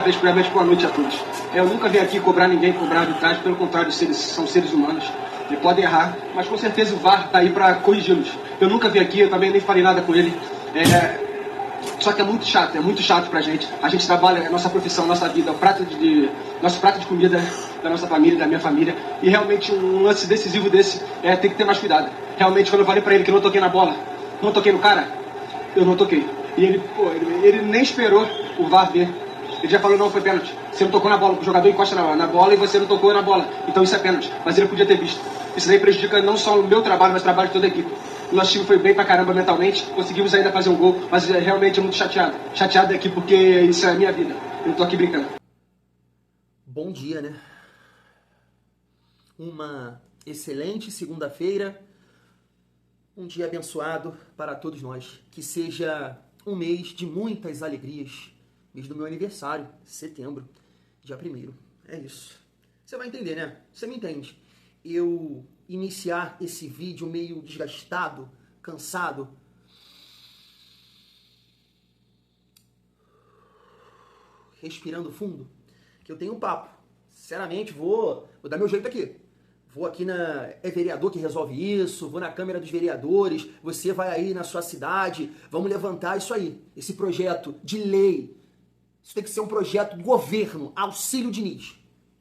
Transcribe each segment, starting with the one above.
Primeiramente, boa noite a todos. Eu nunca vim aqui cobrar ninguém, cobrar arbitragem, pelo contrário, são seres humanos e podem errar, mas com certeza o VAR está aí para corrigi-los. Eu nunca vim aqui, eu também nem falei nada com ele. Só que é muito chato pra gente. A gente trabalha, é nossa profissão, nossa vida, nosso prato de comida da nossa família, da minha família. E realmente um lance decisivo desse tem que ter mais cuidado. Realmente, quando eu falei pra ele que eu não toquei na bola, não toquei no cara, eu não toquei. E ele nem esperou o VAR ver. Ele já falou, não, foi pênalti. Você não tocou na bola, o jogador encosta na bola e você não tocou na bola. Então isso é pênalti. Mas ele podia ter visto. Isso daí prejudica não só o meu trabalho, mas o trabalho de toda a equipe. O nosso time foi bem pra caramba mentalmente, conseguimos ainda fazer um gol, mas realmente é muito chateado. Chateado aqui porque isso é a minha vida. Eu não tô aqui brincando. Bom dia, né? Uma excelente segunda-feira. Um dia abençoado para todos nós. Que seja um mês de muitas alegrias. Mês do meu aniversário, setembro, dia 1º. É isso. Você vai entender, né? Você me entende. Eu iniciar esse vídeo meio desgastado, cansado. Respirando fundo. Que eu tenho um papo. Sinceramente, vou dar meu jeito aqui. Vou aqui é vereador que resolve isso, vou na Câmara dos Vereadores, você vai aí na sua cidade, vamos levantar isso aí. Esse projeto de lei. Isso tem que ser um projeto do governo, Auxílio Diniz.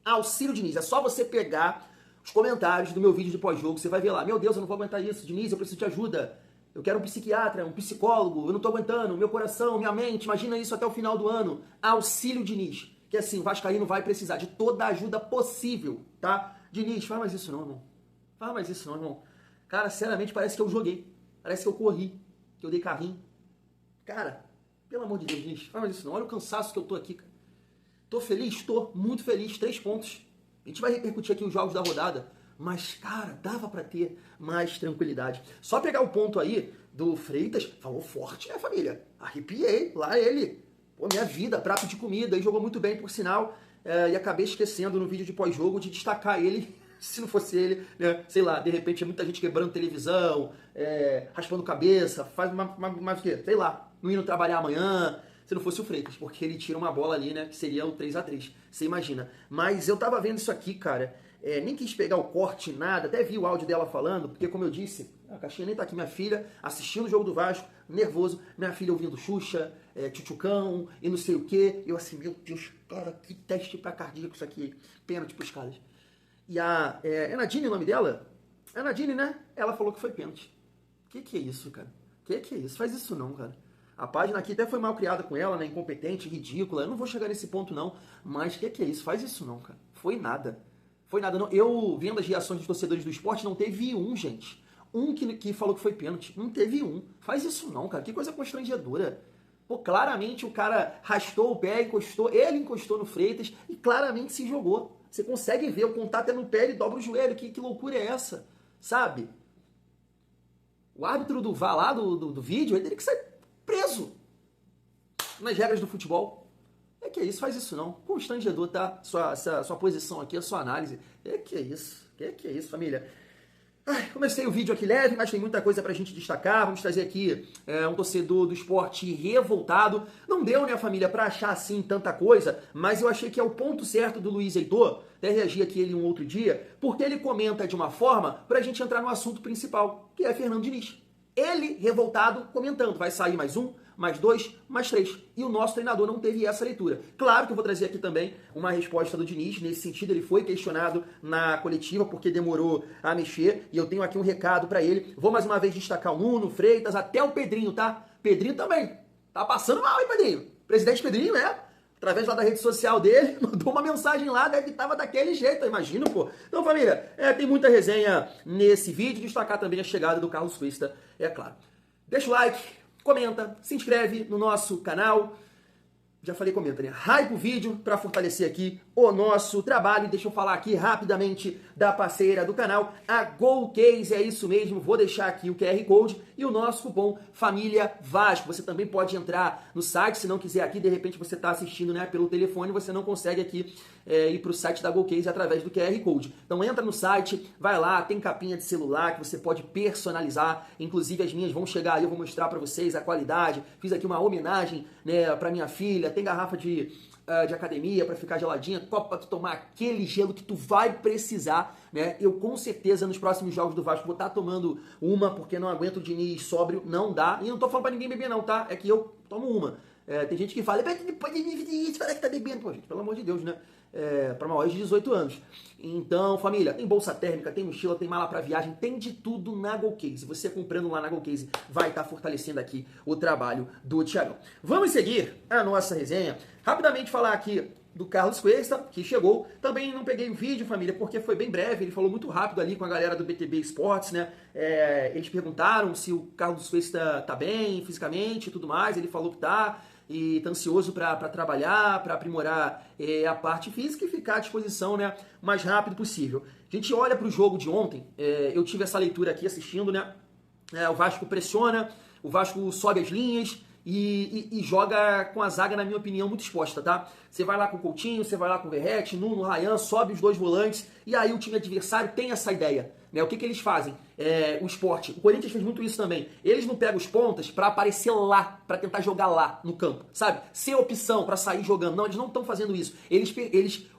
Auxílio Diniz. É só você pegar os comentários do meu vídeo de pós-jogo, você vai ver lá, meu Deus, eu não vou aguentar isso, Diniz, eu preciso de ajuda. Eu quero um psiquiatra, um psicólogo, eu não tô aguentando, meu coração, minha mente, imagina isso até o final do ano. Auxílio Diniz. Que assim, o vascaíno vai precisar de toda a ajuda possível, tá? Diniz, fala mais isso não, irmão. Fala mais isso não, irmão. Cara, sinceramente, parece que eu joguei. Parece que eu corri, que eu dei carrinho. Cara, pelo amor de Deus, Diniz, fala mais isso não. Olha o cansaço que eu tô aqui, cara. Tô feliz? Tô muito feliz. 3 pontos. A gente vai repercutir aqui os jogos da rodada. Mas, cara, dava pra ter mais tranquilidade. Só pegar o ponto aí do Freitas. Falou forte, né, família? Arrepiei. Lá ele. Pô, minha vida, prato de comida. E jogou muito bem, por sinal. E acabei esquecendo no vídeo de pós-jogo de destacar ele. Se não fosse ele, né? Sei lá, de repente é muita gente quebrando televisão, raspando cabeça, faz mais o quê? Sei lá, não indo trabalhar amanhã. Se não fosse o Freitas, porque ele tira uma bola ali, né, que seria o 3x3, você imagina. Mas eu tava vendo isso aqui, cara, nem quis pegar o corte, nada, até vi o áudio dela falando, porque como eu disse, a caixinha nem tá aqui, minha filha assistindo o jogo do Vasco, nervoso, minha filha ouvindo Xuxa, Tchutchucão e não sei o quê, eu assim, meu Deus, cara, que teste pra cardíaco isso aqui, pênalti pros caras. E é Nadine o nome dela? É Nadine, né? Ela falou que foi pênalti. Que é isso, cara? Que é isso? Faz isso não, cara. A página aqui até foi mal criada com ela, né? Incompetente, ridícula. Eu não vou chegar nesse ponto, não. Mas que é isso? Faz isso não, cara. Foi nada. Foi nada. Não. Eu, vendo as reações dos torcedores do esporte, não teve um, gente. Um que falou que foi pênalti. Não teve um. Faz isso não, cara. Que coisa constrangedora. Pô, claramente o cara rastou o pé, ele encostou no Freitas e claramente se jogou. Você consegue ver, o contato é no pé, ele dobra o joelho. Que loucura é essa? Sabe? O árbitro do VAR lá, do vídeo, ele teria que sair preso nas regras do futebol. Que é isso, faz isso não. Constrangedor, tá? Sua posição aqui, a sua análise. Que é isso, família. Comecei o vídeo aqui leve, mas tem muita coisa pra gente destacar. Vamos trazer aqui um torcedor do esporte revoltado. Não deu, né, família, pra achar assim tanta coisa, mas eu achei que é o ponto certo do Luiz Heitor. Até reagi aqui ele um outro dia, porque ele comenta de uma forma pra gente entrar no assunto principal, que é Fernando Diniz. Ele, revoltado, comentando, vai sair mais 1, mais 2, mais 3. E o nosso treinador não teve essa leitura. Claro que eu vou trazer aqui também uma resposta do Diniz. Nesse sentido, ele foi questionado na coletiva porque demorou a mexer. E eu tenho aqui um recado pra ele. Vou mais uma vez destacar o Nuno, o Freitas, até o Pedrinho, tá? Pedrinho também. Tá passando mal, hein, Pedrinho? Presidente Pedrinho, através lá da rede social dele, mandou uma mensagem lá, deve que tava daquele jeito, eu imagino, pô. Então, família, tem muita resenha nesse vídeo, destacar também a chegada do Carlos Cuesta, é claro. Deixa o like, comenta, se inscreve no nosso canal. Já falei, comenta, né? Hype o vídeo para fortalecer aqui o nosso trabalho. E deixa eu falar aqui rapidamente da parceira do canal, a GoCase, é isso mesmo. Vou deixar aqui o QR Code e o nosso cupom Família Vasco. Você também pode entrar no site, se não quiser aqui, de repente você está assistindo, né, pelo telefone, você não consegue aqui ir para o site da GoCase através do QR Code. Então entra no site, vai lá, tem capinha de celular que você pode personalizar. Inclusive as minhas vão chegar aí, eu vou mostrar para vocês a qualidade. Fiz aqui uma homenagem, né, para minha filha. Tem garrafa de de academia para ficar geladinha, copo para tu tomar aquele gelo que tu vai precisar, né? Eu com certeza nos próximos jogos do Vasco vou estar tomando uma, porque não aguento o Diniz sóbrio, não dá. E não tô falando pra ninguém beber não, tá? É que eu tomo uma. Tem gente que fala, pode falar que tá bebendo. Pô, gente, pelo amor de Deus, né? Para maiores de 18 anos. Então, família, tem bolsa térmica, tem mochila, tem mala para viagem, tem de tudo na GoCase. Você comprando lá na GoCase vai estar fortalecendo aqui o trabalho do Thiagão. Vamos seguir a nossa resenha. Rapidamente falar aqui do Carlos Cuesta, que chegou. Também não peguei o vídeo, família, porque foi bem breve. Ele falou muito rápido ali com a galera do BTB Esportes, né? Eles perguntaram se o Carlos Cuesta tá bem fisicamente e tudo mais. Ele falou que tá. E tá ansioso para trabalhar, para aprimorar a parte física e ficar à disposição, né, o mais rápido possível. A gente olha para o jogo de ontem, eu tive essa leitura aqui assistindo, né? O Vasco pressiona, o Vasco sobe as linhas e joga com a zaga, na minha opinião, muito exposta, tá? Você vai lá com o Coutinho, você vai lá com o Verratti, Nuno, Ryan, sobe os dois volantes e aí o time adversário tem essa ideia. Né? O que eles fazem? O Sport, o Corinthians fez muito isso também. Eles não pegam os pontas para aparecer lá, para tentar jogar lá no campo, sabe? Ser opção para sair jogando. Não, eles não estão fazendo isso.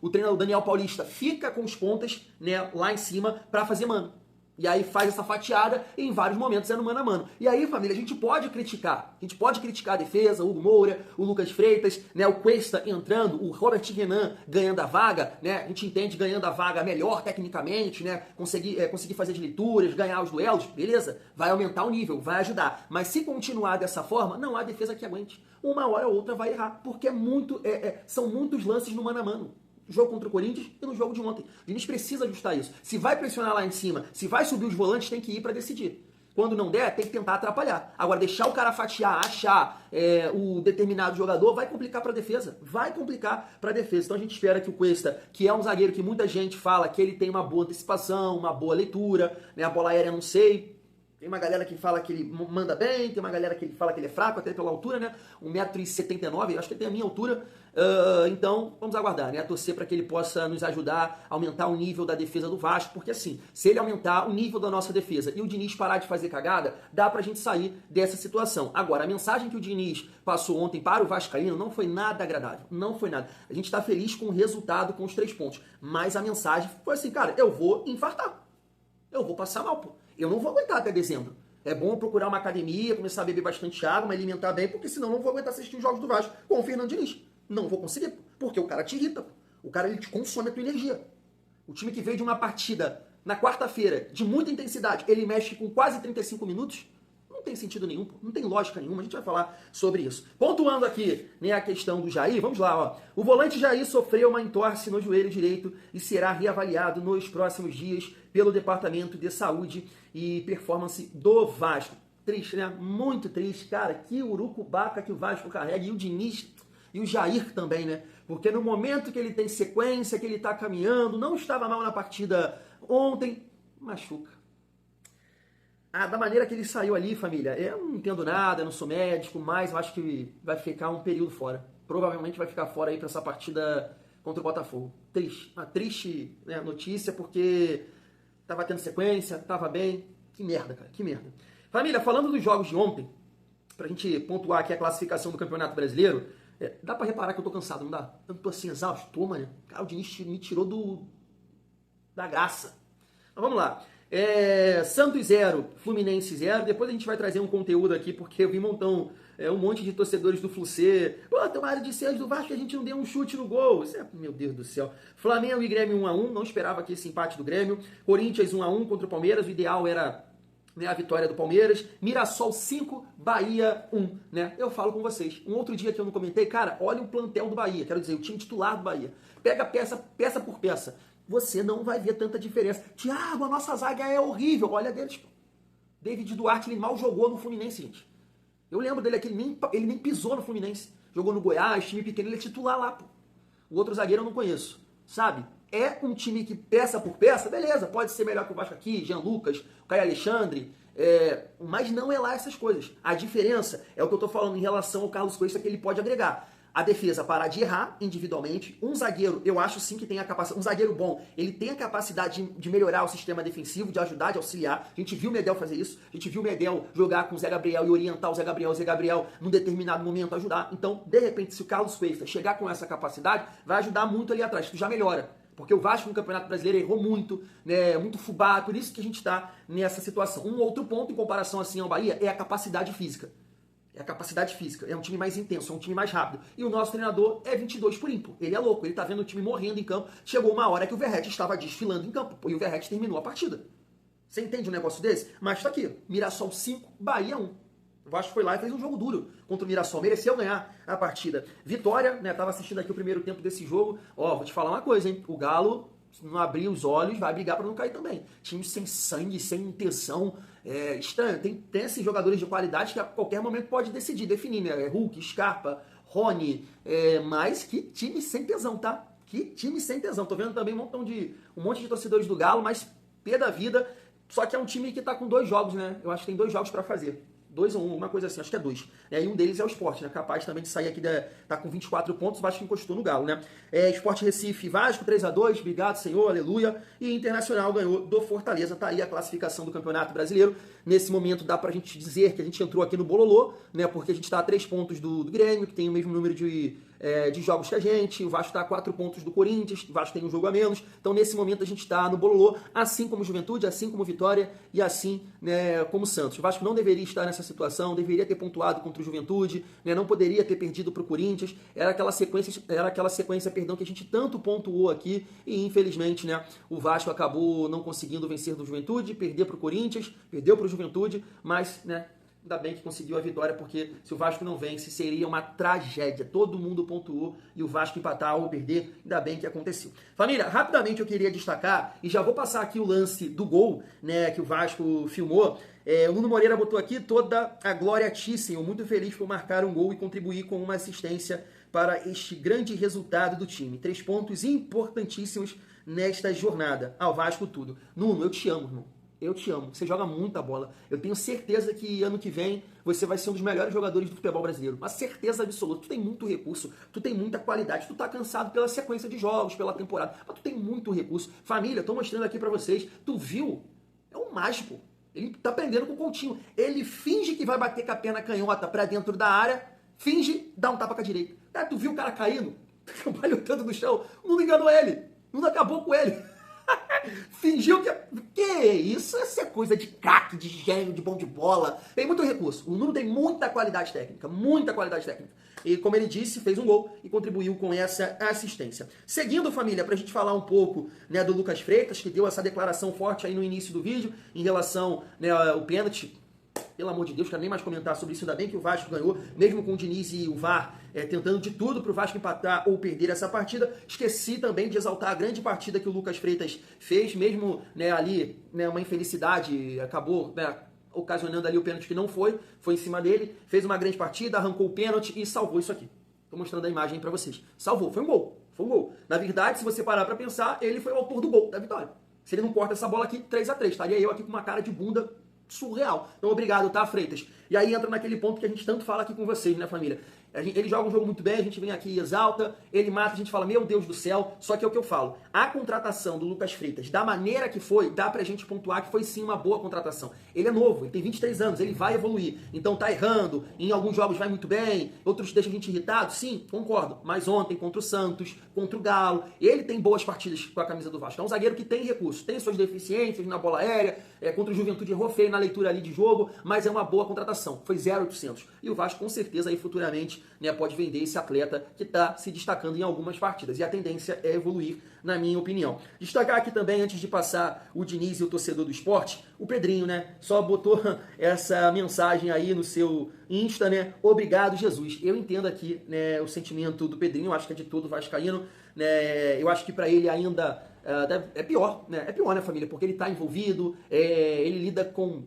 O treinador Daniel Paulista fica com os pontas, né, lá em cima para fazer mano. E aí faz essa fatiada e em vários momentos é no mano a mano. E aí, família, a gente pode criticar. A gente pode criticar a defesa, o Hugo Moura, o Lucas Freitas, né, o Cuesta entrando, o Robert Renan ganhando a vaga, né? A gente entende ganhando a vaga melhor tecnicamente, né? Conseguir fazer as leituras, ganhar os duelos, beleza? Vai aumentar o nível, vai ajudar. Mas se continuar dessa forma, não há defesa que aguente. Uma hora ou outra vai errar, porque são muitos lances no mano a mano. Jogo contra o Corinthians e no jogo de ontem. O Diniz precisa ajustar isso. Se vai pressionar lá em cima, se vai subir os volantes, tem que ir para decidir. Quando não der, tem que tentar atrapalhar. Agora, deixar o cara fatiar, achar o determinado jogador, vai complicar para a defesa. Vai complicar para a defesa. Então a gente espera que o Cuesta, que é um zagueiro que muita gente fala que ele tem uma boa antecipação, uma boa leitura, né? A bola aérea não sei. Tem uma galera que fala que ele manda bem, tem uma galera que fala que ele é fraco, até pela altura, né? 1,79 m, acho que ele tem a minha altura. Então, vamos aguardar, né? Torcer para que ele possa nos ajudar a aumentar o nível da defesa do Vasco, porque assim, se ele aumentar o nível da nossa defesa e o Diniz parar de fazer cagada, dá pra gente sair dessa situação. Agora, a mensagem que o Diniz passou ontem para o Vascaíno não foi nada agradável, não foi nada. A gente tá feliz com o resultado, com os 3 pontos, mas a mensagem foi assim, cara, eu vou infartar, eu vou passar mal, pô. Eu não vou aguentar até dezembro. É bom procurar uma academia, começar a beber bastante água, me alimentar bem, porque senão não vou aguentar assistir os jogos do Vasco com o Fernando Diniz. Não vou conseguir, porque o cara te irrita. O cara, ele te consome a tua energia. O time que veio de uma partida na quarta-feira de muita intensidade, ele mexe com quase 35 minutos, não tem sentido nenhum, não tem lógica nenhuma, a gente vai falar sobre isso. Pontuando aqui, né, a questão do Jair, vamos lá, ó. O volante Jair sofreu uma entorse no joelho direito e será reavaliado nos próximos dias pelo Departamento de Saúde e Performance do Vasco. Triste, né? Muito triste, cara. Que urucubaca que o Vasco carrega, e o Diniz e o Jair também, né? Porque no momento que ele tem sequência, que ele tá caminhando, não estava mal na partida ontem, machuca. Da maneira que ele saiu ali, família, eu não entendo nada, eu não sou médico, mas eu acho que vai ficar um período fora. Provavelmente vai ficar fora aí para essa partida contra o Botafogo. Triste, uma triste, né, notícia, porque tava tendo sequência, tava bem. Que merda, cara, que merda. Família, falando dos jogos de ontem, pra gente pontuar aqui a classificação do Campeonato Brasileiro, dá pra reparar que eu tô cansado, não dá? Eu tô assim, exausto, tô, mano. Cara, o Diniz me tirou da graça. Mas vamos lá. Santos 0, Fluminense 0. Depois a gente vai trazer um conteúdo aqui, porque eu vi um monte de torcedores do Flu-C. Pô, tomara de ser do Vasco que a gente não deu um chute no gol. Meu Deus do céu. Flamengo e Grêmio 1-1. Não esperava aqui esse empate do Grêmio. Corinthians 1-1 contra o Palmeiras. O ideal era, né, a vitória do Palmeiras. Mirassol 5, Bahia 1. Né? Eu falo com vocês. Um outro dia que eu não comentei, cara, olha o plantel do Bahia. Quero dizer, o time titular do Bahia. Pega peça por peça. Você não vai ver tanta diferença. Thiago, a nossa zaga é horrível. Olha deles, pô. David Duarte, ele mal jogou no Fluminense, gente. Eu lembro dele aqui, ele nem pisou no Fluminense. Jogou no Goiás, time pequeno, ele é titular lá, pô. O outro zagueiro eu não conheço, sabe? É um time que peça por peça, beleza, pode ser melhor que o Vasco aqui, Jean Lucas, o Caio Alexandre, mas não é lá essas coisas. A diferença é o que eu tô falando em relação ao Carlos Cuesta, que ele pode agregar. a defesa parar de errar individualmente. Um zagueiro, eu acho sim que tem a capacidade, um zagueiro bom, ele tem a capacidade de melhorar o sistema defensivo, de ajudar, de auxiliar. A gente viu o Medel fazer isso, a gente viu o Medel jogar com o Zé Gabriel e orientar o Zé Gabriel num determinado momento ajudar. Então, de repente, se o Carlos Cuesta chegar com essa capacidade, vai ajudar muito ali atrás, isso já melhora. Porque o Vasco no Campeonato Brasileiro errou muito, né, muito fubá, por isso que a gente está nessa situação. Um outro ponto em comparação assim ao Bahia é a capacidade física. É a capacidade física. É um time mais intenso, é um time mais rápido. E o nosso treinador é 22 por ímpar. Ele é louco, ele tá vendo o time morrendo em campo. Chegou uma hora que o Verratti estava desfilando em campo. E o Verratti terminou a partida. Você entende um negócio desse? Mas tá aqui. Mirassol 5, Bahia 1. O Vasco foi lá e fez um jogo duro contra o Mirassol. Mereceu ganhar a partida. Vitória, né? Tava assistindo aqui o primeiro tempo desse jogo. Ó, vou te falar uma coisa, hein? O Galo, se não abrir os olhos, vai brigar para não cair também. Time sem sangue, sem intenção. É estranho. Tem esses jogadores de qualidade que a qualquer momento pode decidir, definir, né? Hulk, Scarpa, Rony. Mas que time sem tesão, tá? Que time sem tesão. Tô vendo também um monte de torcedores do Galo, mas pé da vida. Só que é um time que tá com 2 jogos, né? Eu acho que tem 2 jogos para fazer. 2 ou 1, uma coisa assim, acho que é 2. E um deles é o Sport, né? Capaz também de sair aqui, tá com 24 pontos, o Vasco encostou no Galo, né? Sport Recife, Vasco 3-2, obrigado, Senhor, aleluia. E Internacional ganhou do Fortaleza, tá aí a classificação do Campeonato Brasileiro. Nesse momento dá pra gente dizer que a gente entrou aqui no bololô, né? Porque a gente tá a 3 pontos do Grêmio, que tem o mesmo número de jogos que a gente, o Vasco tá a 4 pontos do Corinthians, o Vasco tem um jogo a menos, então nesse momento a gente tá no bololô, assim como Juventude, assim como Vitória e assim, né, como Santos. O Vasco não deveria estar nessa situação, deveria ter pontuado contra o Juventude, né, não poderia ter perdido pro Corinthians, era aquela sequência, perdão, que a gente tanto pontuou aqui e infelizmente, né, o Vasco acabou não conseguindo vencer do Juventude, perder pro Corinthians, perdeu pro Juventude, mas, né, ainda bem que conseguiu a vitória, porque se o Vasco não vence, seria uma tragédia. Todo mundo pontuou e o Vasco empatar ou perder, ainda bem que aconteceu. Família, rapidamente eu queria destacar, e já vou passar aqui o lance do gol, né, que o Vasco filmou. O Nuno Moreira botou aqui toda a glória a ti, Senhor. Muito feliz por marcar um gol e contribuir com uma assistência para este grande resultado do time. 3 pontos importantíssimos nesta jornada. Ao Vasco tudo. Nuno, eu te amo, irmão. Eu te amo, você joga muita bola. Eu tenho certeza que ano que vem você vai ser um dos melhores jogadores do futebol brasileiro. Uma certeza absoluta. Tu tem muito recurso, tu tem muita qualidade, tu tá cansado pela sequência de jogos, pela temporada, mas tu tem muito recurso. Família, tô mostrando aqui pra vocês. Tu viu? É um mágico. Ele tá aprendendo com o Coutinho. Ele finge que vai bater com a perna canhota pra dentro da área, finge, dá um tapa com a direita. Cara, tu viu o cara caindo? Trabalhando no chão. Não enganou ele. Não acabou com ele. Fingiu que isso? Essa é coisa de craque, de gênio, de bom de bola. Tem muito recurso. O Nuno tem muita qualidade técnica. Muita qualidade técnica. E como ele disse, fez um gol e contribuiu com essa assistência. Seguindo, família, pra gente falar um pouco, né, do Lucas Freitas, que deu essa declaração forte aí no início do vídeo, em relação, né, ao pênalti. Pelo amor de Deus, quero nem mais comentar sobre isso. Ainda bem que o Vasco ganhou, mesmo com o Diniz e o VAR tentando de tudo para o Vasco empatar ou perder essa partida. Esqueci também de exaltar a grande partida que o Lucas Freitas fez, mesmo, né, ali, né, uma infelicidade, acabou, né, ocasionando ali o pênalti que não foi em cima dele, fez uma grande partida, arrancou o pênalti e salvou isso aqui. Estou mostrando a imagem para vocês. Salvou, foi um gol, foi um gol. Na verdade, se você parar para pensar, ele foi o autor do gol, da vitória. Se ele não corta essa bola aqui, 3-3, estaria eu aqui com uma cara de bunda surreal. Então, obrigado, tá, Freitas? E aí entra naquele ponto que a gente tanto fala aqui com vocês, né, família? Ele joga um jogo muito bem, a gente vem aqui e exalta, ele mata, a gente fala, meu Deus do céu, só que é o que eu falo. A contratação do Lucas Freitas, da maneira que foi, dá pra gente pontuar que foi sim uma boa contratação. Ele é novo, ele tem 23 anos, ele vai evoluir. Então tá errando, em alguns jogos vai muito bem, outros deixam a gente irritado, sim, concordo. Mas ontem, contra o Santos, contra o Galo, ele tem boas partidas com a camisa do Vasco. É um zagueiro que tem recursos, tem suas deficiências na bola aérea, contra o Juventude errou feio na leitura ali de jogo, mas é uma boa contratação. Foi 0,800. E o Vasco com certeza aí futuramente, né, pode vender esse atleta que está se destacando em algumas partidas. E a tendência é evoluir, na minha opinião. Destacar aqui também, antes de passar o Diniz e o torcedor do esporte, o Pedrinho, né? Só botou essa mensagem aí no seu Insta, né? Obrigado, Jesus. Eu entendo aqui, né, o sentimento do Pedrinho, eu acho que é de todo vascaíno, né? Eu acho que para ele ainda é pior, né? É pior, né, família? Porque ele está envolvido, ele lida com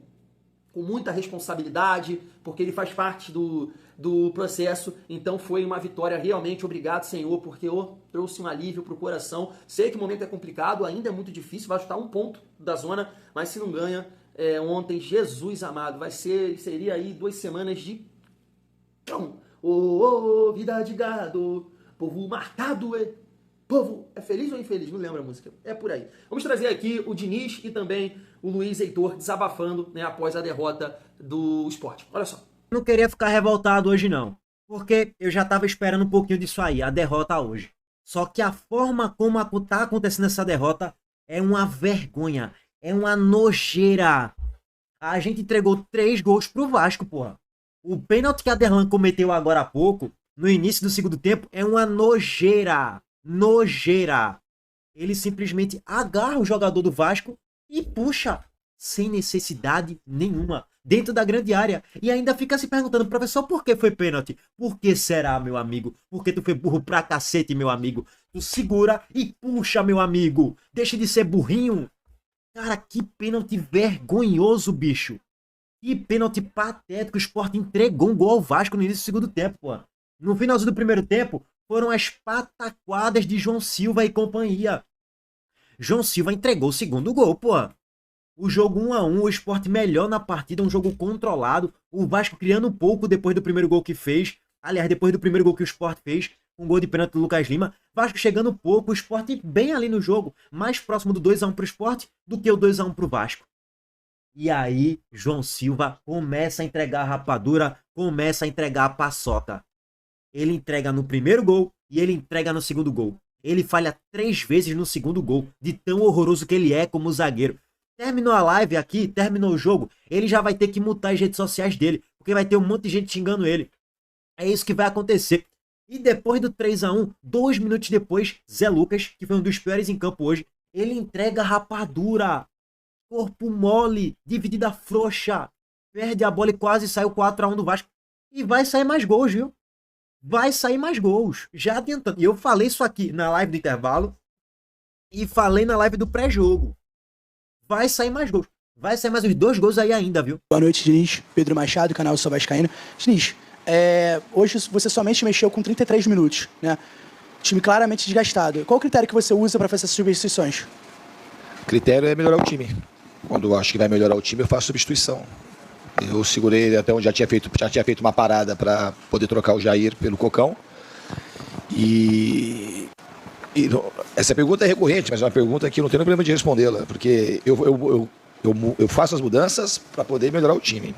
muita responsabilidade, porque ele faz parte do processo. Então foi uma vitória realmente. Obrigado, Senhor, porque eu trouxe um alívio pro coração. Sei que o momento é complicado, ainda é muito difícil, vai estar 1 ponto da zona, mas se não ganha ontem, Jesus amado, seria aí 2 semanas de vida de gado, povo marcado, povo é feliz ou infeliz? Não lembro a música. É por aí. Vamos trazer aqui o Diniz e também o Luiz Heitor desabafando, né, após a derrota do Sport. Olha só. Não queria ficar revoltado hoje não, porque eu já tava esperando um pouquinho disso aí, a derrota hoje. Só que a forma como tá acontecendo essa derrota é uma vergonha, é uma nojeira. A gente entregou 3 gols pro Vasco, porra. O pênalti que a Aderlan cometeu agora há pouco, no início do segundo tempo, é uma nojeira. Nojeira. Ele simplesmente agarra o jogador do Vasco e puxa, sem necessidade nenhuma, dentro da grande área. E ainda fica se perguntando, professor, por que foi pênalti? Por que será, meu amigo? Porque tu foi burro pra cacete, meu amigo. Tu segura e puxa, meu amigo. Deixa de ser burrinho. Cara, que pênalti vergonhoso, bicho. Que pênalti patético. O Sport entregou um gol ao Vasco no início do segundo tempo, pô. No finalzinho do primeiro tempo, foram as pataquadas de João Silva e companhia. João Silva entregou o segundo gol, pô. O jogo 1-1, o Sport melhor na partida, um jogo controlado. O Vasco criando um pouco depois do primeiro gol que fez. Aliás, depois do primeiro gol que o Sport fez, um gol de pênalti do Lucas Lima. Vasco chegando um pouco, o Sport bem ali no jogo, mais próximo do 2-1 pro Sport do que o 2-1 pro Vasco. E aí, João Silva começa a entregar a rapadura, começa a entregar a paçoca. Ele entrega no primeiro gol e ele entrega no segundo gol. Ele falha 3 vezes no segundo gol, de tão horroroso que ele é como zagueiro. Terminou a live aqui, terminou o jogo, ele já vai ter que mutar as redes sociais dele, porque vai ter um monte de gente xingando ele. É isso que vai acontecer. E depois do 3-1, 2 minutos depois, Zé Lucas, que foi um dos piores em campo hoje, ele entrega a rapadura. Corpo mole, dividida frouxa. Perde a bola e quase sai o 4-1 do Vasco. E vai sair mais gols, viu? Vai sair mais gols. Já adiantando. E eu falei isso aqui na live do intervalo e falei na live do pré-jogo. Vai sair mais gols. Vai sair mais uns 2 gols aí ainda, viu? Boa noite, Diniz. Pedro Machado, canal Sou Vascaíno. Diniz, hoje você somente mexeu com 33 minutos, né? Time claramente desgastado. Qual o critério que você usa para fazer essas substituições? O critério é melhorar o time. Quando eu acho que vai melhorar o time, eu faço substituição. Eu segurei até onde já tinha feito uma parada para poder trocar o Jair pelo Cocão. Essa pergunta é recorrente, mas é uma pergunta que eu não tenho problema de respondê-la, porque eu faço as mudanças para poder melhorar o time.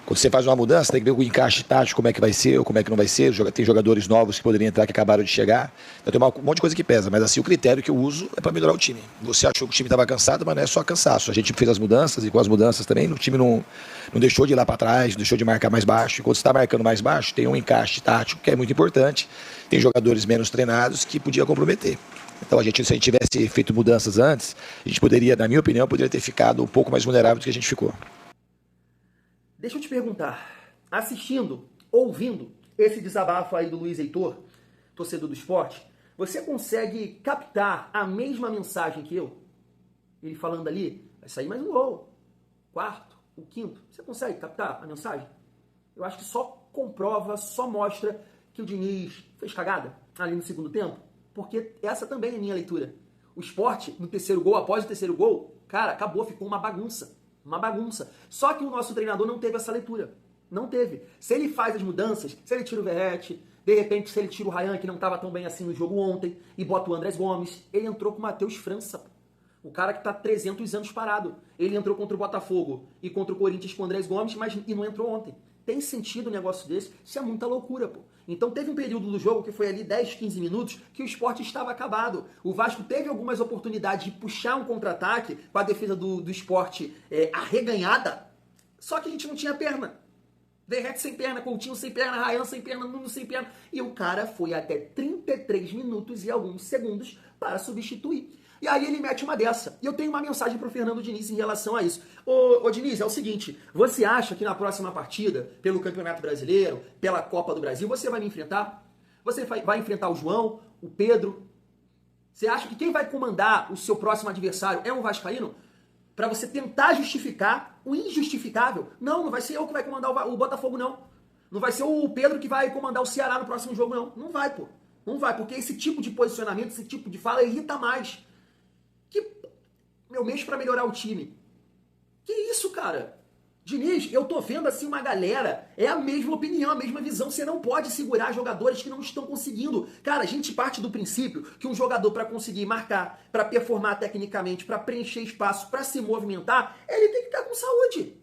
Quando você faz uma mudança, tem que ver o encaixe tático, como é que vai ser ou como é que não vai ser. Tem jogadores novos que poderiam entrar, que acabaram de chegar. Então tem um monte de coisa que pesa, mas assim, o critério que eu uso é para melhorar o time. Você achou que o time estava cansado, mas não é só cansaço. A gente fez as mudanças e com as mudanças também o time não deixou de ir lá para trás, não deixou de marcar mais baixo. E quando você está marcando mais baixo, tem um encaixe tático que é muito importante. Tem jogadores menos treinados que podia comprometer. Então se a gente tivesse feito mudanças antes, a gente poderia, na minha opinião, poderia ter ficado um pouco mais vulnerável do que a gente ficou. Deixa eu te perguntar, assistindo, ouvindo esse desabafo aí do Luiz Heitor, torcedor do Sport, você consegue captar a mesma mensagem que eu? Ele falando ali, vai sair mais um gol, quarto, o quinto. Você consegue captar a mensagem? Eu acho que só comprova, só mostra que o Diniz fez cagada ali no segundo tempo, porque essa também é minha leitura. O Sport, no terceiro gol, após o terceiro gol, cara, acabou, ficou uma bagunça. Uma bagunça. Só que o nosso treinador não teve essa leitura. Não teve. Se ele faz as mudanças, se ele tira o Verratti, de repente se ele tira o Ryan, que não estava tão bem assim no jogo ontem, e bota o Andrés Gomes, ele entrou com o Matheus França. O cara que tá 300 anos parado. Ele entrou contra o Botafogo e contra o Corinthians com o Andrés Gomes, e não entrou ontem. Tem sentido um negócio desse? Isso é muita loucura, pô. Então teve um período do jogo que foi ali 10, 15 minutos que o Sport estava acabado. O Vasco teve algumas oportunidades de puxar um contra-ataque com a defesa do Sport arreganhada, só que a gente não tinha perna. Verratti sem perna, Coutinho sem perna, Ryan sem perna, Nuno sem perna. E o cara foi até 33 minutos e alguns segundos para substituir. E aí ele mete uma dessa. E eu tenho uma mensagem pro Fernando Diniz em relação a isso. Ô Diniz, é o seguinte, você acha que na próxima partida, pelo Campeonato Brasileiro, pela Copa do Brasil, você vai me enfrentar? Você vai enfrentar o João, o Pedro? Você acha que quem vai comandar o seu próximo adversário é um vascaíno? Para você tentar justificar o injustificável? Não, não vai ser eu que vai comandar o Botafogo, não. Não vai ser o Pedro que vai comandar o Ceará no próximo jogo, não. Não vai, pô. Não vai, porque esse tipo de posicionamento, esse tipo de fala irrita mais. Meu mês para melhorar o time. Que isso, cara? Diniz, eu tô vendo assim uma galera, é a mesma opinião, a mesma visão. Você não pode segurar jogadores que não estão conseguindo. Cara, a gente parte do princípio que um jogador, para conseguir marcar, para performar tecnicamente, para preencher espaço, para se movimentar, ele tem que estar com saúde.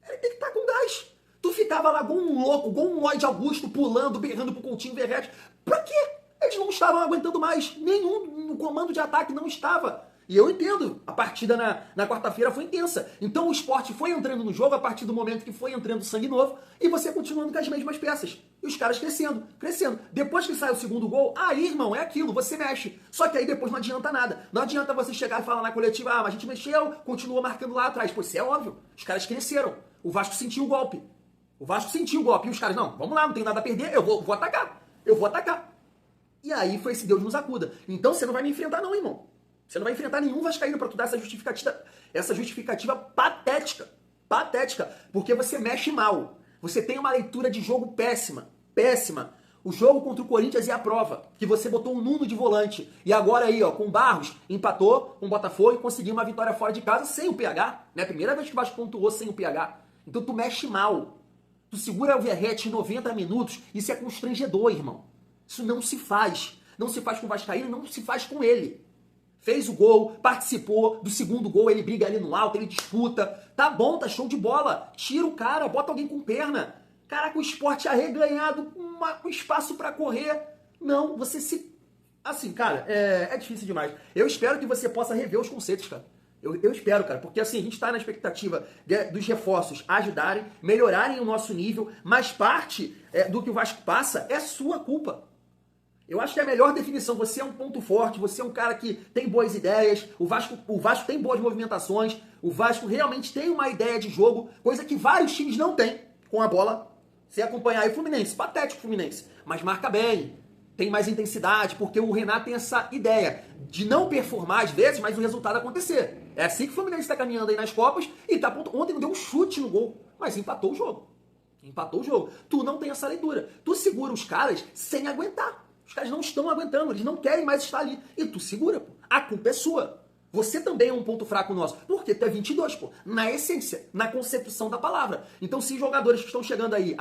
Ele tem que estar com gás. Tu ficava lá igual um louco, igual um Lloyd Augusto, pulando, berrando pro Coutinho Verratti. Pra quê? Eles não estavam aguentando mais. Nenhum no comando de ataque não estava. E eu entendo, a partida na quarta-feira foi intensa. Então o Sport foi entrando no jogo a partir do momento que foi entrando sangue novo e você continuando com as mesmas peças. E os caras crescendo, crescendo. Depois que sai o segundo gol, aí, irmão, é aquilo, você mexe. Só que aí depois não adianta nada. Não adianta você chegar e falar na coletiva, mas a gente mexeu, continua marcando lá atrás. Pois isso é óbvio, os caras cresceram. O Vasco sentiu o golpe. O Vasco sentiu o golpe. E os caras, não, vamos lá, não tem nada a perder, eu vou atacar. Eu vou atacar. E aí foi esse Deus nos acuda. Então você não vai me enfrentar não, irmão. Você não vai enfrentar nenhum vascaíno para tu dar essa justificativa patética. Patética. Porque você mexe mal. Você tem uma leitura de jogo péssima. Péssima. O jogo contra o Corinthians é a prova. Que você botou um Nuno de volante. E agora aí, ó, com o Barros, empatou com o Botafogo e conseguiu uma vitória fora de casa sem o PH. Né? Primeira vez que o Vasco pontuou sem o PH. Então tu mexe mal. Tu segura o Verratti 90 minutos. Isso é constrangedor, irmão. Isso não se faz. Não se faz com o vascaíno, não se faz com ele. Fez o gol, participou do segundo gol, ele briga ali no alto, ele disputa. Tá bom, tá show de bola. Tira o cara, bota alguém com perna. Caraca, o Sport arreganhado, um espaço pra correr. Não, você se... Assim, cara, é difícil demais. Eu espero que você possa rever os conceitos, cara. Eu espero, cara, porque assim, a gente tá na expectativa dos reforços ajudarem, melhorarem o nosso nível, mas parte do que o Vasco passa é sua culpa. Eu acho que é a melhor definição, você é um ponto forte, você é um cara que tem boas ideias, o Vasco tem boas movimentações, o Vasco realmente tem uma ideia de jogo, coisa que vários times não têm com a bola. Você acompanhar aí o Fluminense, patético o Fluminense, mas marca bem, tem mais intensidade, porque o Renato tem essa ideia de não performar às vezes, mas o resultado acontecer. É assim que o Fluminense está caminhando aí nas Copas e tá ontem não deu um chute no gol, mas empatou o jogo. Empatou o jogo. Tu não tem essa leitura. Tu segura os caras sem aguentar. Os caras não estão aguentando, eles não querem mais estar ali. E tu segura, pô. A culpa é sua. Você também é um ponto fraco nosso. Porque tu é 22, pô. Na essência, na concepção da palavra. Então, se jogadores que estão chegando aí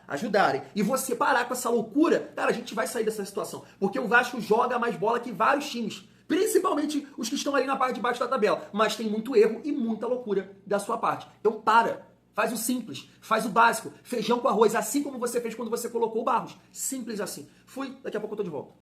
ajudarem, e você parar com essa loucura, cara, a gente vai sair dessa situação. Porque o Vasco joga mais bola que vários times. Principalmente os que estão ali na parte de baixo da tabela. Mas tem muito erro e muita loucura da sua parte. Então, para. Faz o simples, faz o básico, feijão com arroz, assim como você fez quando você colocou o Barros. Simples assim. Fui, daqui a pouco eu tô de volta.